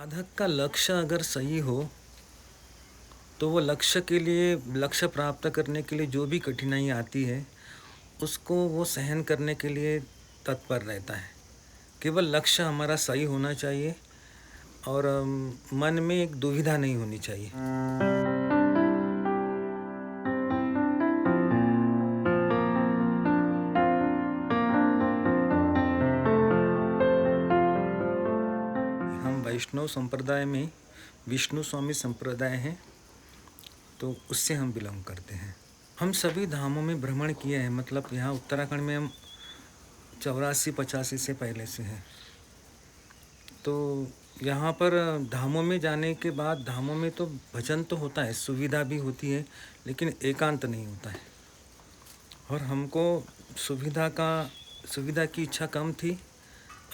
साधक का लक्ष्य अगर सही हो तो वो लक्ष्य प्राप्त करने के लिए जो भी कठिनाई आती है उसको वो सहन करने के लिए तत्पर रहता है। केवल लक्ष्य हमारा सही होना चाहिए और मन में एक दुविधा नहीं होनी चाहिए। हम वैष्णव संप्रदाय में विष्णु स्वामी संप्रदाय हैं, तो उससे हम बिलोंग करते हैं। हम सभी धामों में भ्रमण किए हैं, मतलब यहाँ उत्तराखंड में हम 84-85 से पहले से हैं। तो यहाँ पर धामों में जाने के बाद धामों में तो भजन तो होता है, सुविधा भी होती है, लेकिन एकांत नहीं होता है। और हमको सुविधा की इच्छा कम थी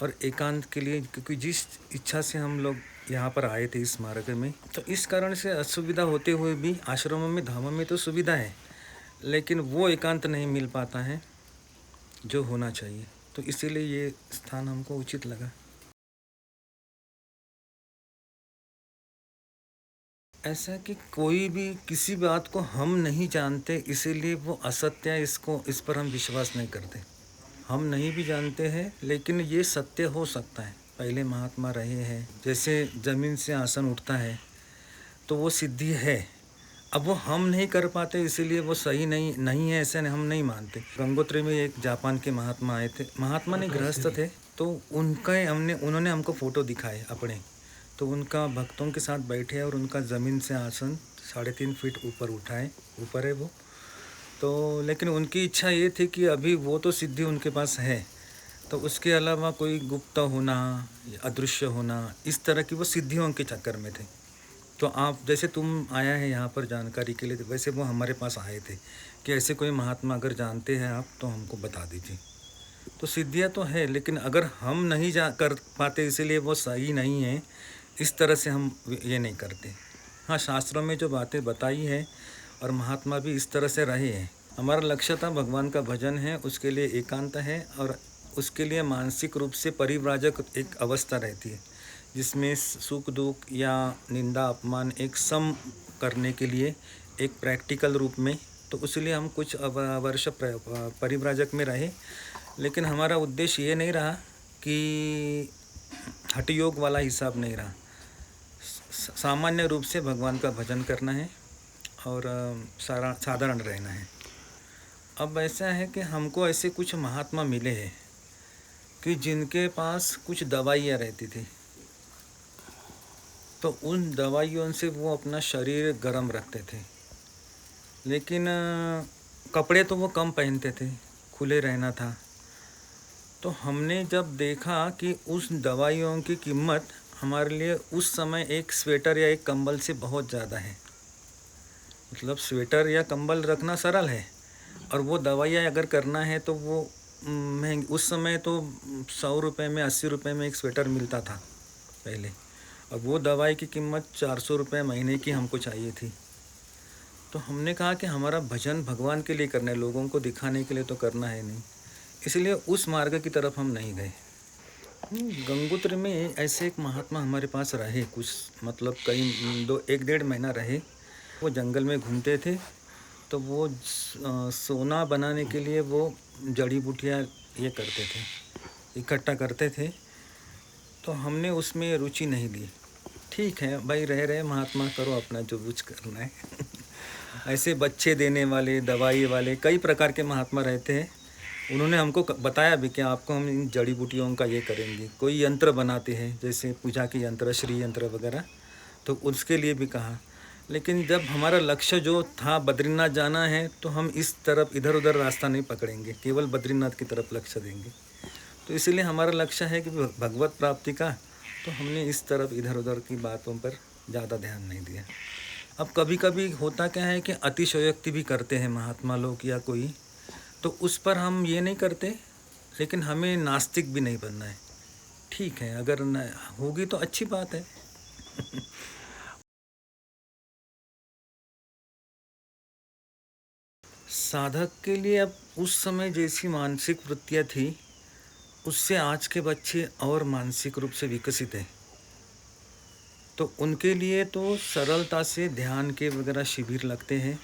और एकांत के लिए, क्योंकि जिस इच्छा से हम लोग यहाँ पर आए थे इस मार्ग में, तो इस कारण से असुविधा होते हुए भी आश्रमों में धामों में तो सुविधा है, लेकिन वो एकांत नहीं मिल पाता है जो होना चाहिए। तो इसीलिए ये स्थान हमको उचित लगा। ऐसा कि कोई भी किसी बात को हम नहीं जानते, इसीलिए वो असत्य है, इस पर हम विश्वास नहीं करते। हम नहीं भी जानते हैं, लेकिन ये सत्य हो सकता है। पहले महात्मा रहे हैं, जैसे जमीन से आसन उठता है तो वो सिद्धि है। अब वो हम नहीं कर पाते, इसीलिए वो सही नहीं है, ऐसे हम नहीं मानते। गंगोत्री में एक जापान के महात्मा आए थे, महात्मा ने गृहस्थ थे, तो उन्होंने हमको फ़ोटो दिखाए अपने। तो उनका भक्तों के साथ बैठे और उनका ज़मीन से आसन 3.5 फीट ऊपर उठाए, ऊपर है वो। तो लेकिन उनकी इच्छा ये थी कि अभी वो तो सिद्धि उनके पास है, तो उसके अलावा कोई गुप्त होना, अदृश्य होना, इस तरह की वो सिद्धियों के चक्कर में थे। तो आप जैसे तुम आया है यहाँ पर जानकारी के लिए, वैसे वो हमारे पास आए थे कि ऐसे कोई महात्मा अगर जानते हैं आप तो हमको बता दीजिए। तो सिद्धियाँ तो है, लेकिन अगर हम नहीं जा कर पाते इसीलिए वो सही नहीं है, इस तरह से हम ये नहीं करते। हाँ, शास्त्रों में जो बातें बताई है और महात्मा भी इस तरह से रहे हैं। हमारा लक्ष्य था भगवान का भजन है, उसके लिए एकांत है, और उसके लिए मानसिक रूप से परिव्राजक एक अवस्था रहती है जिसमें सुख दुख या निंदा अपमान एक सम करने के लिए एक प्रैक्टिकल रूप में। तो इसलिए हम कुछ वर्ष परिव्राजक में रहे, लेकिन हमारा उद्देश्य ये नहीं रहा कि हठ योग वाला हिसाब नहीं रहा। सामान्य रूप से भगवान का भजन करना है और साधारण रहना है। अब ऐसा है कि हमको ऐसे कुछ महात्मा मिले हैं कि जिनके पास कुछ दवाइयाँ रहती थी, तो उन दवाइयों से वो अपना शरीर गर्म रखते थे, लेकिन कपड़े तो वो कम पहनते थे, खुले रहना था। तो हमने जब देखा कि उस दवाइयों की कीमत हमारे लिए उस समय एक स्वेटर या एक कंबल से बहुत ज़्यादा है। मतलब स्वेटर या कंबल रखना सरल है, और वो दवाइयाँ अगर करना है तो वो महंगी। उस समय तो 100 रुपये में, 80 रुपये में एक स्वेटर मिलता था पहले। अब वो दवाई की कीमत 400 रुपये महीने की हमको चाहिए थी। तो हमने कहा कि हमारा भजन भगवान के लिए करना है, लोगों को दिखाने के लिए तो करना है नहीं, इसलिए उस मार्ग की तरफ हम नहीं गए। गंगोत्री में ऐसे एक महात्मा हमारे पास रहे कुछ, मतलब कई 1-1.5 महीना रहे। वो जंगल में घूमते थे, तो वो सोना बनाने के लिए वो जड़ी बूटियाँ ये करते थे, इकट्ठा करते थे। तो हमने उसमें रुचि नहीं ली। ठीक है भाई, रह रहे महात्मा, करो अपना जो कुछ करना है। ऐसे बच्चे देने वाले, दवाई वाले, कई प्रकार के महात्मा रहते हैं। उन्होंने हमको बताया भी कि आपको हम इन जड़ी बूटियों का ये करेंगे। कोई यंत्र बनाते हैं, जैसे पूजा के यंत्र, श्री यंत्र वगैरह, तो उसके लिए भी कहा। लेकिन जब हमारा लक्ष्य जो था बद्रीनाथ जाना है, तो हम इस तरफ इधर उधर रास्ता नहीं पकड़ेंगे, केवल बद्रीनाथ की तरफ लक्ष्य देंगे। तो इसीलिए हमारा लक्ष्य है कि भगवत प्राप्ति का, तो हमने इस तरफ इधर उधर की बातों पर ज़्यादा ध्यान नहीं दिया। अब कभी कभी होता क्या है कि अतिशयोक्ति भी करते हैं महात्मा लोग या कोई, तो उस पर हम ये नहीं करते, लेकिन हमें नास्तिक भी नहीं बनना है। ठीक है, अगर न होगी तो अच्छी बात है। साधक के लिए अब उस समय जैसी मानसिक वृत्तियाँ थी, उससे आज के बच्चे और मानसिक रूप से विकसित हैं। तो उनके लिए तो सरलता से ध्यान के वगैरह शिविर लगते हैं,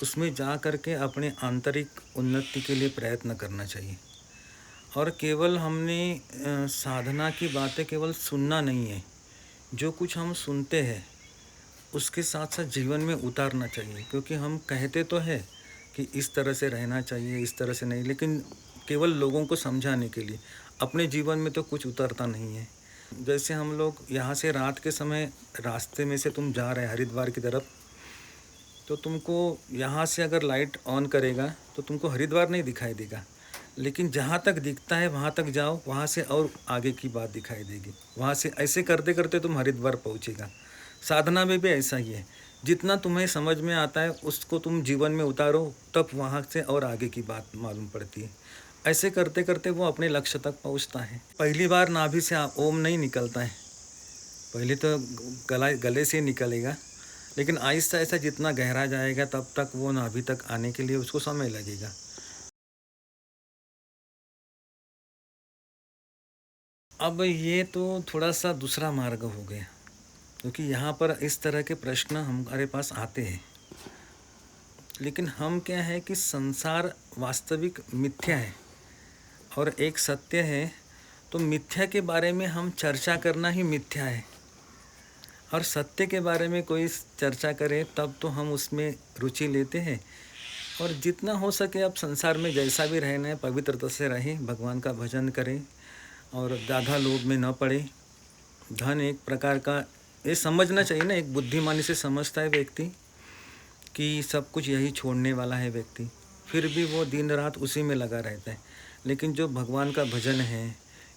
उसमें जा कर के अपने आंतरिक उन्नति के लिए प्रयत्न करना चाहिए। और केवल हमने साधना की बातें केवल सुनना नहीं है, जो कुछ हम सुनते हैं उसके साथ साथ जीवन में उतारना चाहिए। क्योंकि हम कहते तो हैं कि इस तरह से रहना चाहिए, इस तरह से नहीं, लेकिन केवल लोगों को समझाने के लिए, अपने जीवन में तो कुछ उतरता नहीं है। जैसे हम लोग यहाँ से रात के समय रास्ते में से तुम जा रहे हरिद्वार की तरफ, तो तुमको यहाँ से अगर लाइट ऑन करेगा तो तुमको हरिद्वार नहीं दिखाई देगा, लेकिन जहाँ तक दिखता है वहाँ तक जाओ, वहाँ से और आगे की बात दिखाई देगी। वहाँ से ऐसे करते करते तुम हरिद्वार पहुँचेगा। साधना में भी ऐसा ही है, जितना तुम्हें समझ में आता है उसको तुम जीवन में उतारो, तब वहाँ से और आगे की बात मालूम पड़ती है। ऐसे करते करते वो अपने लक्ष्य तक पहुँचता है। पहली बार नाभि से ओम नहीं निकलता है, पहले तो गले से निकलेगा, लेकिन आहिस्ता आहिस्ता जितना गहरा जाएगा तब तक वो नाभि तक आने के लिए उसको समय लगेगा। अब ये तो थोड़ा सा दूसरा मार्ग हो गया, क्योंकि यहाँ पर इस तरह के प्रश्न हमारे पास आते हैं। लेकिन हम क्या है कि संसार वास्तविक मिथ्या है और एक सत्य है, तो मिथ्या के बारे में हम चर्चा करना ही मिथ्या है, और सत्य के बारे में कोई चर्चा करे तब तो हम उसमें रुचि लेते हैं। और जितना हो सके अब संसार में जैसा भी रहना है पवित्रता से रहें, भगवान का भजन करें और ज़्यादा लोभ में न पड़े। धन एक प्रकार का, ये समझना चाहिए ना, एक बुद्धिमानी से समझता है व्यक्ति कि सब कुछ यही छोड़ने वाला है व्यक्ति, फिर भी वो दिन रात उसी में लगा रहता है। लेकिन जो भगवान का भजन है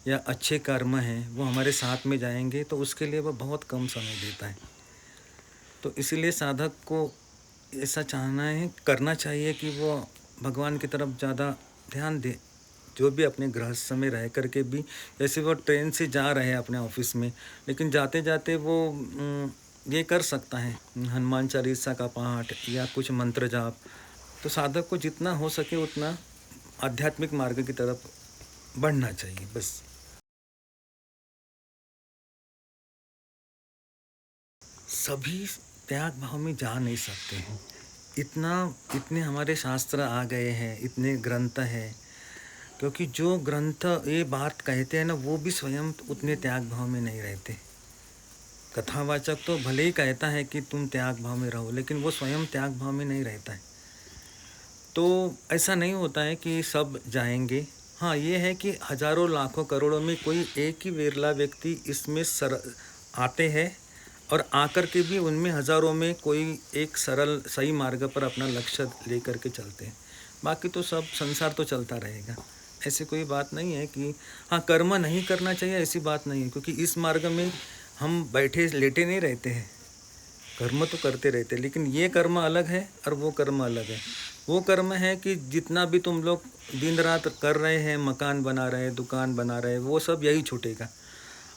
या अच्छे कर्म हैं वो हमारे साथ में जाएंगे, तो उसके लिए वो बहुत कम समय देता है। तो इसीलिए साधक को ऐसा चाहना है, करना चाहिए कि वो भगवान की तरफ ज़्यादा ध्यान दे। जो भी अपने गृहस्थ में रह करके भी, जैसे वो ट्रेन से जा रहे हैं अपने ऑफिस में, लेकिन जाते जाते वो ये कर सकता है हनुमान चालीसा का पाठ या कुछ मंत्र जाप। तो साधक को जितना हो सके उतना आध्यात्मिक मार्ग की तरफ बढ़ना चाहिए बस। सभी त्याग भाव में जा नहीं सकते हैं, इतने हमारे शास्त्र आ गए हैं, इतने ग्रंथ हैं। क्योंकि जो ग्रंथ ये बात कहते हैं ना, वो भी स्वयं उतने त्याग भाव में नहीं रहते। कथावाचक तो भले ही कहता है कि तुम त्याग भाव में रहो, लेकिन वो स्वयं त्याग भाव में नहीं रहता है। तो ऐसा नहीं होता है कि सब जाएंगे। हाँ, ये है कि हजारों लाखों करोड़ों में कोई एक ही विरला व्यक्ति इसमें आते हैं, और आकर के भी उनमें हजारों में कोई एक सरल सही मार्ग पर अपना लक्ष्य लेकर के चलते हैं। बाकी तो सब संसार तो चलता रहेगा। ऐसी कोई बात नहीं है कि हाँ कर्म नहीं करना चाहिए, ऐसी बात नहीं है। क्योंकि इस मार्ग में हम बैठे लेटे नहीं रहते हैं, कर्म तो करते रहते हैं, लेकिन ये कर्म अलग है और वो कर्म अलग है। वो कर्म है कि जितना भी तुम लोग दिन रात कर रहे हैं, मकान बना रहे हैं, दुकान बना रहे हैं, वो सब यही छूटेगा।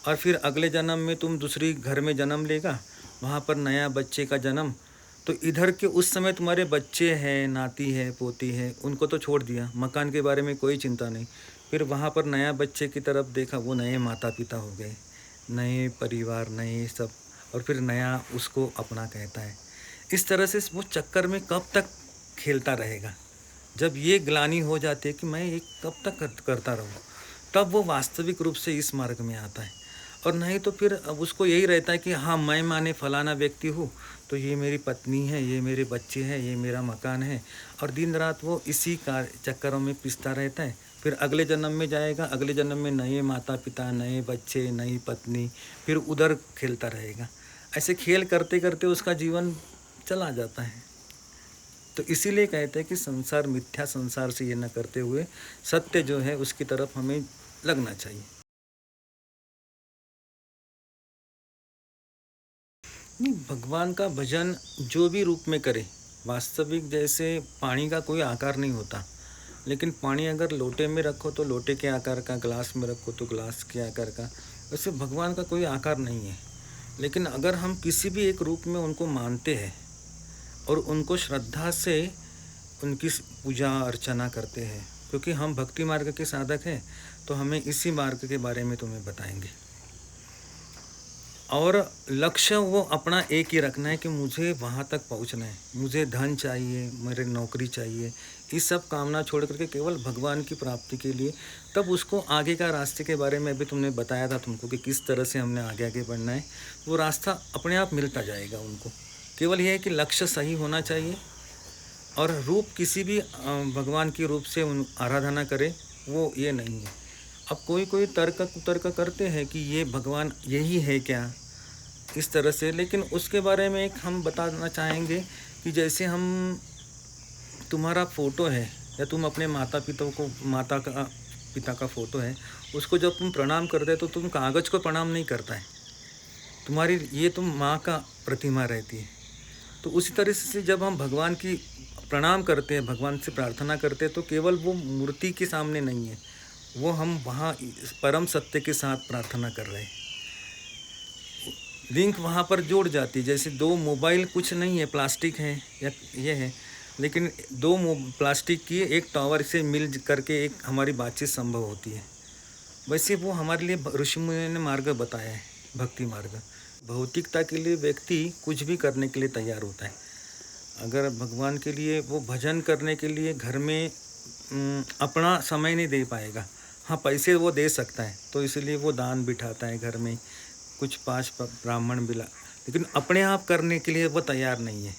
और फिर अगले जन्म में तुम दूसरी घर में जन्म लेगा, वहाँ पर नया बच्चे का जन्म। तो इधर के उस समय तुम्हारे बच्चे हैं, नाती है, पोती है, उनको तो छोड़ दिया, मकान के बारे में कोई चिंता नहीं। फिर वहाँ पर नया बच्चे की तरफ देखा, वो नए माता पिता हो गए, नए परिवार, नए सब, और फिर नया उसको अपना कहता है। इस तरह से वो चक्कर में कब तक खेलता रहेगा। जब ये ग्लानि हो जाती है कि मैं ये कब तक करता रहूँ, तब वो वास्तविक रूप से इस मार्ग में आता है। और नहीं तो फिर अब उसको यही रहता है कि हाँ मैं माने फलाना व्यक्ति हूँ, तो ये मेरी पत्नी है, ये मेरे बच्चे हैं, ये मेरा मकान है, और दिन रात वो इसी चक्करों में पिसता रहता है। फिर अगले जन्म में जाएगा, अगले जन्म में नए माता पिता, नए बच्चे, नई पत्नी, फिर उधर खेलता रहेगा। ऐसे खेल करते करते उसका जीवन चला जाता है। तो इसीलिए कहते हैं कि संसार मिथ्या, संसार से ये न करते हुए सत्य जो है उसकी तरफ हमें लगना चाहिए। नहीं, भगवान का भजन जो भी रूप में करे, वास्तविक जैसे पानी का कोई आकार नहीं होता, लेकिन पानी अगर लोटे में रखो तो लोटे के आकार का, ग्लास में रखो तो ग्लास के आकार का, वैसे भगवान का कोई आकार नहीं है। लेकिन अगर हम किसी भी एक रूप में उनको मानते हैं और उनको श्रद्धा से उनकी पूजा अर्चना करते हैं, क्योंकि हम भक्ति मार्ग के साधक हैं, तो हमें इसी मार्ग के बारे में तुम्हें बताएंगे। और लक्ष्य वो अपना एक ही रखना है कि मुझे वहाँ तक पहुँचना है, मुझे धन चाहिए, मेरे नौकरी चाहिए, इस सब कामना छोड़ करके केवल भगवान की प्राप्ति के लिए, तब उसको आगे का रास्ते के बारे में भी तुमने बताया था तुमको कि किस तरह से हमने आगे आगे बढ़ना है, वो रास्ता अपने आप मिलता जाएगा उनको। केवल यह है कि लक्ष्य सही होना चाहिए और रूप किसी भी भगवान के रूप से उन आराधना करे, वो ये नहीं है। अब कोई कोई तर्क कुतर्क करते हैं कि ये भगवान यही है क्या, इस तरह से, लेकिन उसके बारे में एक हम बताना चाहेंगे कि जैसे हम तुम्हारा फ़ोटो है या तुम अपने माता का पिता का फ़ोटो है, उसको जब तुम प्रणाम करते हो तो तुम कागज़ को प्रणाम नहीं करता है, तुम्हारी ये तुम माँ का प्रतिमा रहती है। तो उसी तरह से जब हम भगवान की प्रणाम करते हैं, भगवान से प्रार्थना करते हैं, तो केवल वो मूर्ति के सामने नहीं है, वो हम वहाँ परम सत्य के साथ प्रार्थना कर रहे हैं। लिंक वहाँ पर जुड़ जाती है। जैसे दो मोबाइल कुछ नहीं है, प्लास्टिक है या ये है, लेकिन दो प्लास्टिक की एक टावर से मिल करके एक हमारी बातचीत संभव होती है। वैसे वो हमारे लिए ऋषि मुनियों ने मार्ग बताया है, भक्ति मार्ग। भौतिकता के लिए व्यक्ति कुछ भी करने के लिए तैयार होता है। अगर भगवान के लिए वो भजन करने के लिए घर में अपना समय नहीं दे पाएगा, हाँ पैसे वो दे सकता है, तो इसलिए वो दान बिठाता है घर में, कुछ 5 ब्राह्मण बिला, लेकिन अपने आप करने के लिए वो तैयार नहीं है।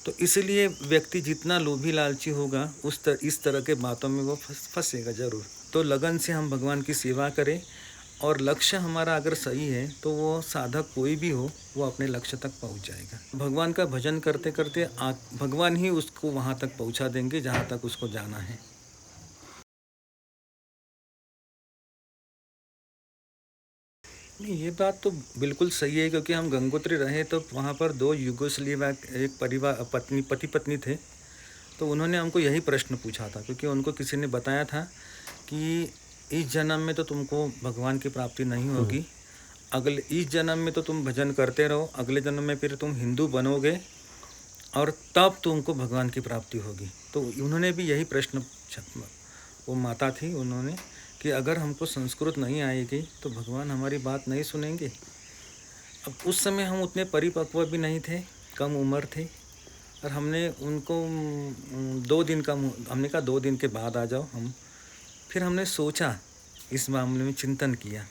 तो इसलिए व्यक्ति जितना लोभी लालची होगा इस तरह के बातों में वो फंसेगा ज़रूर। तो लगन से हम भगवान की सेवा करें और लक्ष्य हमारा अगर सही है तो वो साधक कोई भी हो वो अपने लक्ष्य तक पहुंच जाएगा। भगवान का भजन करते करते भगवान ही उसको वहाँ तक पहुँचा देंगे जहाँ तक उसको जाना है। नहीं, ये बात तो बिल्कुल सही है, क्योंकि हम गंगोत्री रहे तो वहाँ पर 2 युगोस्लाविया एक परिवार पति पत्नी थे, तो उन्होंने हमको यही प्रश्न पूछा था, क्योंकि उनको किसी ने बताया था कि इस जन्म में तो तुमको भगवान की प्राप्ति नहीं होगी, अगले इस जन्म में तो तुम भजन करते रहो, अगले जन्म में फिर तुम हिंदू बनोगे और तब तुमको भगवान की प्राप्ति होगी। तो उन्होंने भी यही प्रश्न, वो माता थी, उन्होंने कि अगर हमको संस्कृत नहीं आएगी तो भगवान हमारी बात नहीं सुनेंगे। अब उस समय हम उतने परिपक्व भी नहीं थे, कम उम्र थे, और हमने उनको 2 दिन का, हमने कहा 2 दिन के बाद आ जाओ हम। फिर हमने सोचा, इस मामले में चिंतन किया,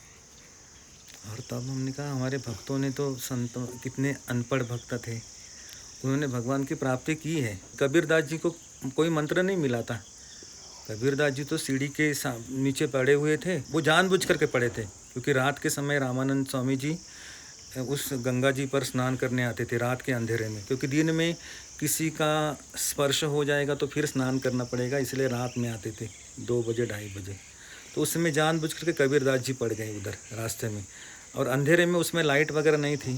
और तब हमने कहा हमारे भक्तों ने तो संतों, कितने अनपढ़ भक्त थे, उन्होंने भगवान की प्राप्ति की है। कबीरदास जी को कोई मंत्र नहीं मिला था, कबीरदास जी तो सीढ़ी के नीचे पड़े हुए थे, वो जानबूझ करके पड़े थे, क्योंकि रात के समय रामानंद स्वामी जी उस गंगा जी पर स्नान करने आते थे रात के अंधेरे में, क्योंकि दिन में किसी का स्पर्श हो जाएगा तो फिर स्नान करना पड़ेगा, इसलिए रात में आते थे 2 बजे 2:30 बजे। तो उस समय जानबूझ करके कबीरदास जी पड़ गए उधर रास्ते में, और अंधेरे में उसमें लाइट वगैरह नहीं थी,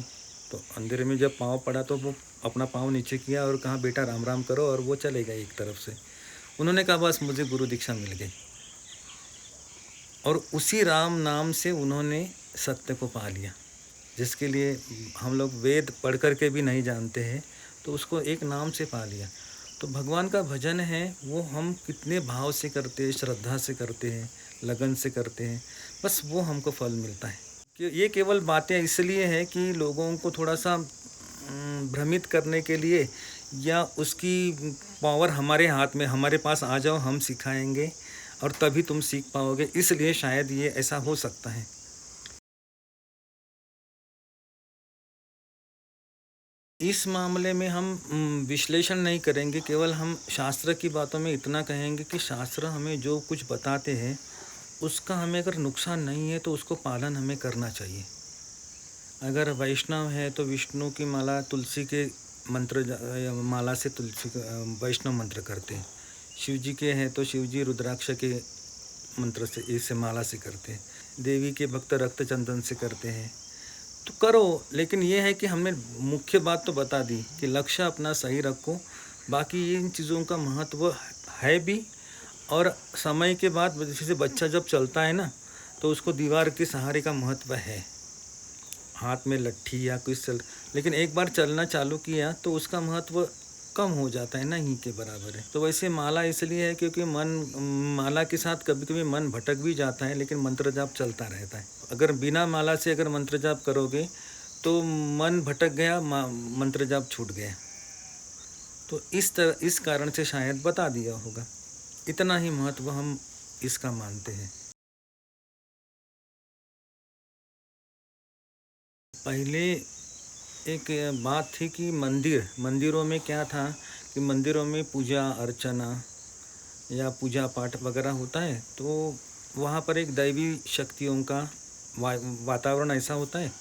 तो अंधेरे में जब पाँव पड़ा तो वो अपना पाँव नीचे किया और कहा बेटा राम राम करो, और वो चले गए एक तरफ से। उन्होंने कहा बस मुझे गुरु दीक्षा मिल गई, और उसी राम नाम से उन्होंने सत्य को पा लिया, जिसके लिए हम लोग वेद पढ़ कर के भी नहीं जानते हैं, तो उसको एक नाम से पा लिया। तो भगवान का भजन है वो हम कितने भाव से करते हैं, श्रद्धा से करते हैं, लगन से करते हैं, बस वो हमको फल मिलता है। कि ये केवल बातें इसलिए है कि लोगों को थोड़ा सा भ्रमित करने के लिए, या उसकी पावर हमारे हाथ में, हमारे पास आ जाओ हम सिखाएंगे और तभी तुम सीख पाओगे, इसलिए शायद ये ऐसा हो सकता है। इस मामले में हम विश्लेषण नहीं करेंगे, केवल हम शास्त्र की बातों में इतना कहेंगे कि शास्त्र हमें जो कुछ बताते हैं उसका हमें अगर नुकसान नहीं है तो उसको पालन हमें करना चाहिए। अगर वैष्णव है तो विष्णु की माला, तुलसी के मंत्र माला से तुलसी वैष्णव मंत्र करते हैं, शिव जी के हैं तो शिव जी रुद्राक्ष के मंत्र से, इससे माला से करते हैं, देवी के भक्त रक्त चंदन से करते हैं, तो करो। लेकिन ये है कि हमने मुख्य बात तो बता दी कि लक्ष्य अपना सही रखो, बाकी इन चीज़ों का महत्व है भी, और समय के बाद जैसे बच्चा जब चलता है ना, तो उसको दीवार के सहारे का महत्व है, हाथ में लट्ठी या कुछ लेकिन एक बार चलना चालू किया तो उसका महत्व कम हो जाता है, नहीं के बराबर है। तो वैसे माला इसलिए है क्योंकि माला के साथ कभी कभी मन भटक भी जाता है, लेकिन मंत्र जाप चलता रहता है। अगर बिना माला से अगर मंत्र जाप करोगे तो मन भटक गया, मंत्र जाप छूट गया। तो इस कारण से शायद बता दिया होगा। इतना ही महत्व हम इसका मानते हैं। पहले एक बात थी कि मंदिरों में क्या था कि मंदिरों में पूजा अर्चना या पूजा पाठ वगैरह होता है, तो वहाँ पर एक दैवी शक्तियों का वातावरण ऐसा होता है,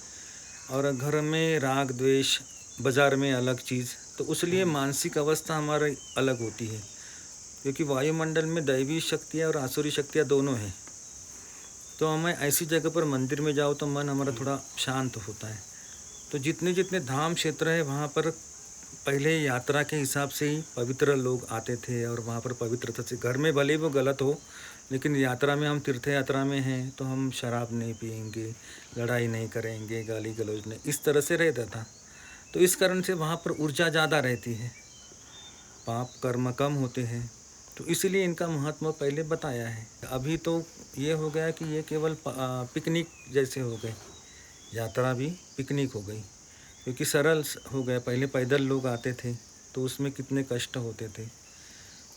और घर में राग द्वेष, बाज़ार में अलग चीज़, तो उसलिए मानसिक अवस्था हमारी अलग होती है, क्योंकि वायुमंडल में दैवी शक्तियाँ और आसुरी शक्तियाँ दोनों हैं। तो हमें ऐसी जगह पर मंदिर में जाओ तो मन हमारा थोड़ा शांत होता है। तो जितने जितने धाम क्षेत्र है वहाँ पर पहले यात्रा के हिसाब से ही पवित्र लोग आते थे, और वहाँ पर पवित्रता से, घर में भले वो गलत हो, लेकिन यात्रा में हम तीर्थ यात्रा में हैं तो हम शराब नहीं पिएंगे, लड़ाई नहीं करेंगे, गाली गलौज नहीं, इस तरह से रहता था। तो इस कारण से वहाँ पर ऊर्जा ज़्यादा रहती है, पाप कर्म कम होते हैं। तो इसीलिए इनका महत्व पहले बताया है। अभी तो ये हो गया कि ये केवल पिकनिक जैसे हो गए, यात्रा भी पिकनिक हो गई, क्योंकि सरल हो गया। पहले पैदल लोग आते थे तो उसमें कितने कष्ट होते थे।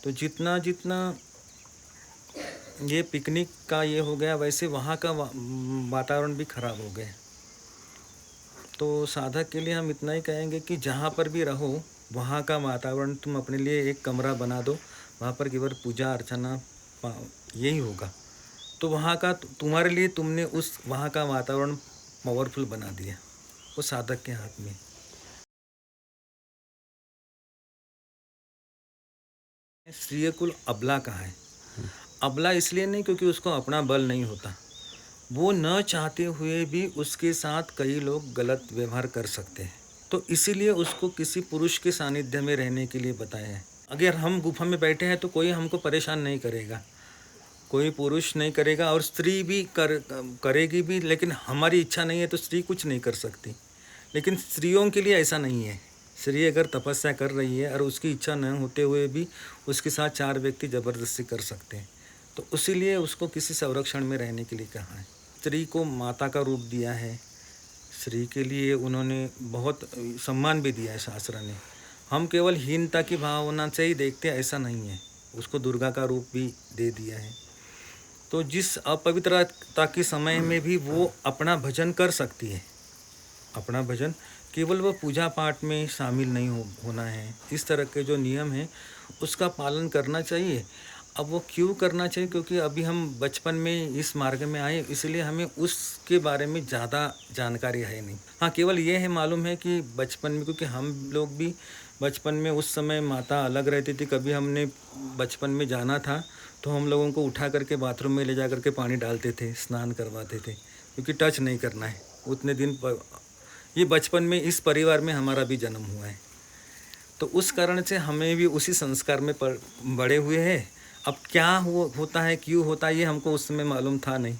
तो जितना जितना ये पिकनिक का ये हो गया, वैसे वहाँ का वातावरण भी खराब हो गया। तो साधक के लिए हम इतना ही कहेंगे कि जहाँ पर भी रहो वहाँ का वातावरण तुम अपने लिए एक कमरा बना दो, वहाँ पर केवल पूजा अर्चना यही होगा। तो वहाँ का तुम्हारे लिए तुमने उस वहाँ का वातावरण पावरफुल बना दिया, वो साधक के हाथ में। श्रेय कुल अबला कहा है। अबला इसलिए नहीं क्योंकि उसको अपना बल नहीं होता, वो न चाहते हुए भी उसके साथ कई लोग गलत व्यवहार कर सकते हैं। तो इसीलिए उसको किसी पुरुष के सानिध्य में रहने के लिए बताया है। अगर हम गुफा में बैठे हैं तो कोई हमको परेशान नहीं करेगा, कोई पुरुष नहीं करेगा, और स्त्री भी करेगी भी, लेकिन हमारी इच्छा नहीं है तो स्त्री कुछ नहीं कर सकती। लेकिन स्त्रियों के लिए ऐसा नहीं है। स्त्री अगर तपस्या कर रही है और उसकी इच्छा न होते हुए भी उसके साथ 4 व्यक्ति ज़बरदस्ती कर सकते हैं, तो इसीलिए उसको किसी संरक्षण में रहने के लिए कहा है। स्त्री को माता का रूप दिया है, स्त्री के लिए उन्होंने बहुत सम्मान भी दिया है शास्त्र ने। हम केवल हीनता की भावना से ही देखते हैं, ऐसा नहीं है, उसको दुर्गा का रूप भी दे दिया है। तो जिस अपवित्रता के समय में भी वो अपना भजन कर सकती है, अपना भजन, केवल वो पूजा पाठ में शामिल नहीं होना है। इस तरह के जो नियम हैं उसका पालन करना चाहिए। अब वो क्यों करना चाहिए, क्योंकि अभी हम बचपन में इस मार्ग में आए, इसलिए हमें उसके बारे में ज़्यादा जानकारी है नहीं। हाँ, केवल ये है मालूम है कि बचपन में, क्योंकि हम लोग भी बचपन में उस समय माता अलग रहती थी। कभी हमने बचपन में जाना था तो हम लोगों को उठा करके बाथरूम में ले जा करके पानी डालते थे, स्नान करवाते थे, क्योंकि टच नहीं करना है उतने दिन। ये बचपन में इस परिवार में हमारा भी जन्म हुआ है, तो उस कारण से हमें भी उसी संस्कार में बड़े हुए हैं। अब क्या होता है, क्यों होता है, ये हमको उस समय मालूम था नहीं।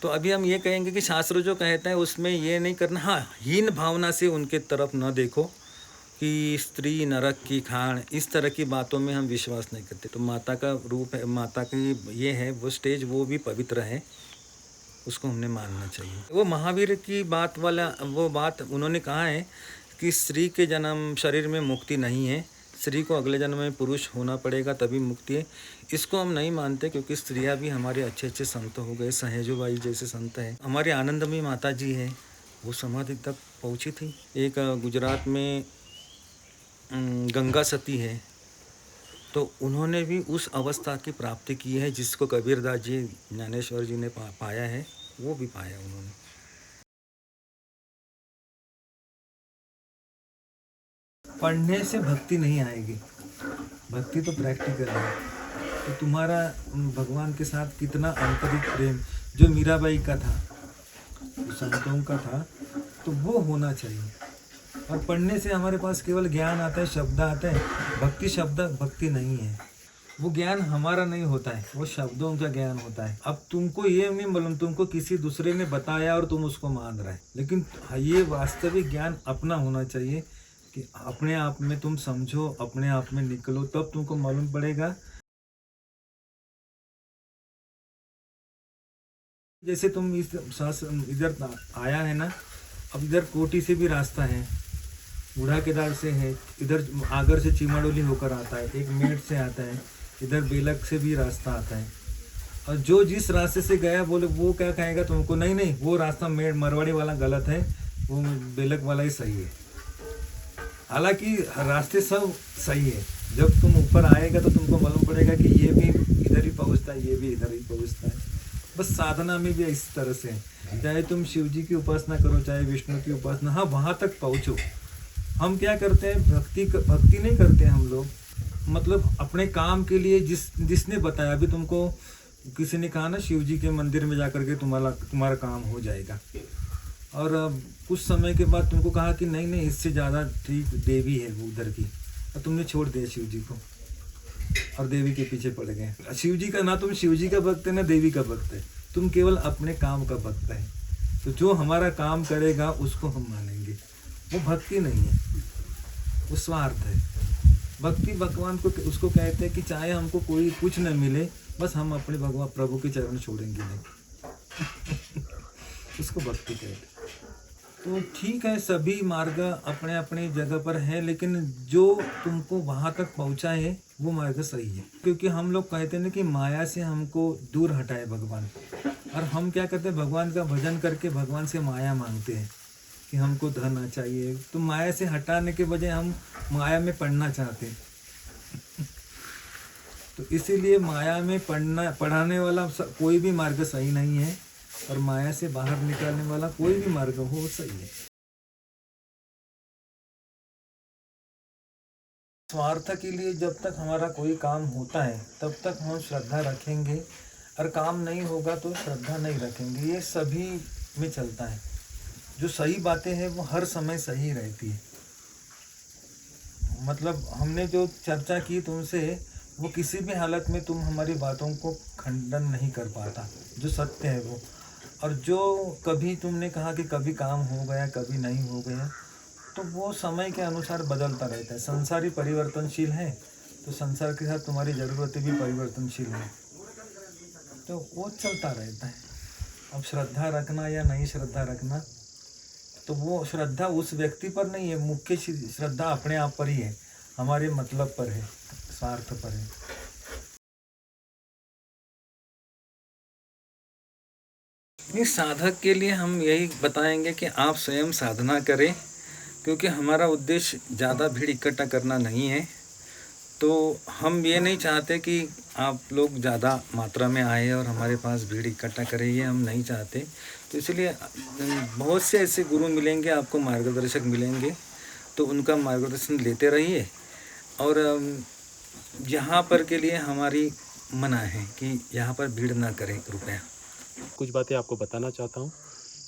तो अभी हम ये कहेंगे कि शास्त्र जो कहता है उसमें ये नहीं करना। हाँ, हीन भावना से उनके तरफ न देखो कि स्त्री नरक की खान, इस तरह की बातों में हम विश्वास नहीं करते। तो माता का रूप है, माता की ये है वो स्टेज, वो भी पवित्र है, उसको हमने मानना चाहिए। वो महावीर की बात वाला वो बात उन्होंने कहा है कि स्त्री के जन्म शरीर में मुक्ति नहीं है, स्त्री को अगले जन्म में पुरुष होना पड़ेगा तभी मुक्ति है। इसको हम नहीं मानते, क्योंकि स्त्रियां भी हमारे अच्छे अच्छे संत हो गए, सहेजोबाई जैसे संत हैं। हमारी आनंदमयी माता जी है, वो समाधि तक पहुंची थी। एक गुजरात में गंगा सती है, तो उन्होंने भी उस अवस्था की प्राप्ति की है जिसको कबीरदास जी, ज्ञानेश्वर जी ने पाया है, वो भी पाया उन्होंने। पढ़ने से भक्ति नहीं आएगी, भक्ति तो प्रैक्टिकल है। तो तुम्हारा भगवान के साथ कितना आंतरिक प्रेम, जो मीराबाई का था, संतों का था, तो वो होना चाहिए। और पढ़ने से हमारे पास केवल ज्ञान आता है, शब्द आता है, भक्ति शब्द भक्ति नहीं है। वो ज्ञान हमारा नहीं होता है, वो शब्दों का ज्ञान होता है। अब तुमको ये नहीं मालूम, तुमको किसी दूसरे ने बताया और तुम उसको मान रहे, लेकिन ये वास्तविक ज्ञान अपना होना चाहिए कि अपने आप में तुम समझो, अपने आप में निकलो, तब तुमको मालूम पड़ेगा। जैसे तुम इस इधर आया है ना, अब इधर कोटी से भी रास्ता है, बूढ़ा केदार से है, इधर आगर से चिमाडोली होकर आता है, एक मेड से आता है, इधर बेलक से भी रास्ता आता है। और जो जिस रास्ते से गया बोले वो क्या कहेगा तुमको, नहीं नहीं वो रास्ता मेड मरवाड़ी वाला गलत है, वो बेलक वाला ही सही है। हालांकि रास्ते सब सही है, जब तुम ऊपर आएगा तो तुमको मालूम पड़ेगा कि ये भी इधर ही पहुंचता है, ये भी इधर ही पहुंचता है। बस साधना में भी इस तरह से है, चाहे तुम शिव जी की उपासना करो, चाहे विष्णु की उपासना, हाँ वहाँ तक पहुँचो। हम क्या करते हैं, भक्ति नहीं करते हम लोग, मतलब अपने काम के लिए जिसने बताया, अभी तुमको किसी ने कहा ना शिव जी के मंदिर में जाकर के तुम्हारा काम हो जाएगा, और कुछ समय के बाद तुमको कहा कि नहीं नहीं इससे ज़्यादा ठीक देवी है वो उधर की, और तुमने छोड़ दिया शिव जी को और देवी के पीछे पड़ गए। शिव जी का ना तुम शिव जी का भक्त है ना देवी का भक्त है, तुम केवल अपने काम का भक्त है। तो जो हमारा काम करेगा उसको हम मानेंगे, वो भक्ति नहीं है, वो स्वार्थ है। भक्ति भगवान को उसको कहते हैं कि चाहे हमको कोई कुछ न मिले, बस हम अपने भगवान प्रभु के चरण छोड़ेंगे नहीं। उसको भक्ति कहते हैं। तो ठीक है, सभी मार्ग अपने अपने जगह पर है, लेकिन जो तुमको वहाँ तक पहुँचा है वो मार्ग सही है। क्योंकि हम लोग कहते हैं ना कि माया से हमको दूर हटाए भगवान, और हम क्या करते हैं, भगवान का भजन करके भगवान से माया मांगते हैं कि हमको धन चाहिए। तो माया से हटाने के बजाय हम माया में पढ़ना चाहते हैं। तो इसीलिए माया में पढ़ाने वाला कोई भी मार्ग सही नहीं है, और माया से बाहर निकालने वाला कोई भी मार्ग हो सही है। स्वार्थ के लिए जब तक हमारा कोई काम होता है तब तक हम श्रद्धा रखेंगे, और काम नहीं होगा तो श्रद्धा नहीं रखेंगे। ये सभी में चलता है। जो सही बातें हैं वो हर समय सही रहती है। मतलब हमने जो चर्चा की तुमसे, वो किसी भी हालत में तुम हमारी बातों को खंडन नहीं कर पाता, जो सत्य है वो। और जो कभी तुमने कहा कि कभी काम हो गया कभी नहीं हो गया, तो वो समय के अनुसार बदलता रहता है। संसार ही परिवर्तनशील है, तो संसार के साथ तुम्हारी ज़रूरतें भी परिवर्तनशील हैं, तो वो चलता रहता है। अब श्रद्धा रखना या नहीं श्रद्धा रखना, तो वो श्रद्धा उस व्यक्ति पर नहीं है, मुख्य श्रद्धा अपने आप पर ही है, हमारे मतलब पर है, स्वार्थ पर है। इस साधक के लिए हम यही बताएंगे कि आप स्वयं साधना करें, क्योंकि हमारा उद्देश्य ज़्यादा भीड़ इकट्ठा करना नहीं है। तो हम ये नहीं चाहते कि आप लोग ज़्यादा मात्रा में आए और हमारे पास भीड़ इकट्ठा करें, ये हम नहीं चाहते। तो इसलिए बहुत से ऐसे गुरु मिलेंगे, आपको मार्गदर्शक मिलेंगे, तो उनका मार्गदर्शन लेते रहिए। और यहाँ पर के लिए हमारी मना है कि यहाँ पर भीड़ ना करें कृपया। कुछ बातें आपको बताना चाहता हूँ।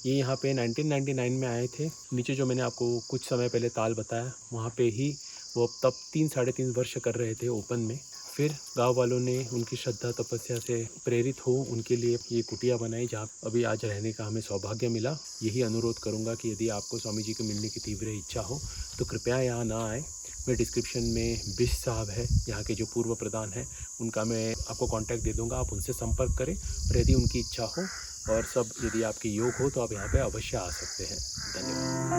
ये यहाँ पे 1999 में आए थे। नीचे जो मैंने आपको कुछ समय पहले ताल बताया, वहाँ पे ही वो तब 3-3.5 वर्ष कर रहे थे ओपन में। फिर गांव वालों ने उनकी श्रद्धा तपस्या से प्रेरित हो उनके लिए ये कुटिया बनाई, जहाँ अभी आज रहने का हमें सौभाग्य मिला। यही अनुरोध करूँगा कि यदि आपको स्वामी जी को मिलने की तीव्र इच्छा हो तो कृपया यहाँ ना आए। मैं डिस्क्रिप्शन में बिश साहब है यहाँ के जो पूर्व प्रधान हैं, उनका मैं आपको कांटेक्ट दे दूँगा, आप उनसे संपर्क करें। और यदि उनकी इच्छा हो और सब यदि आपके योग हो तो आप यहाँ पे अवश्य आ सकते हैं। धन्यवाद।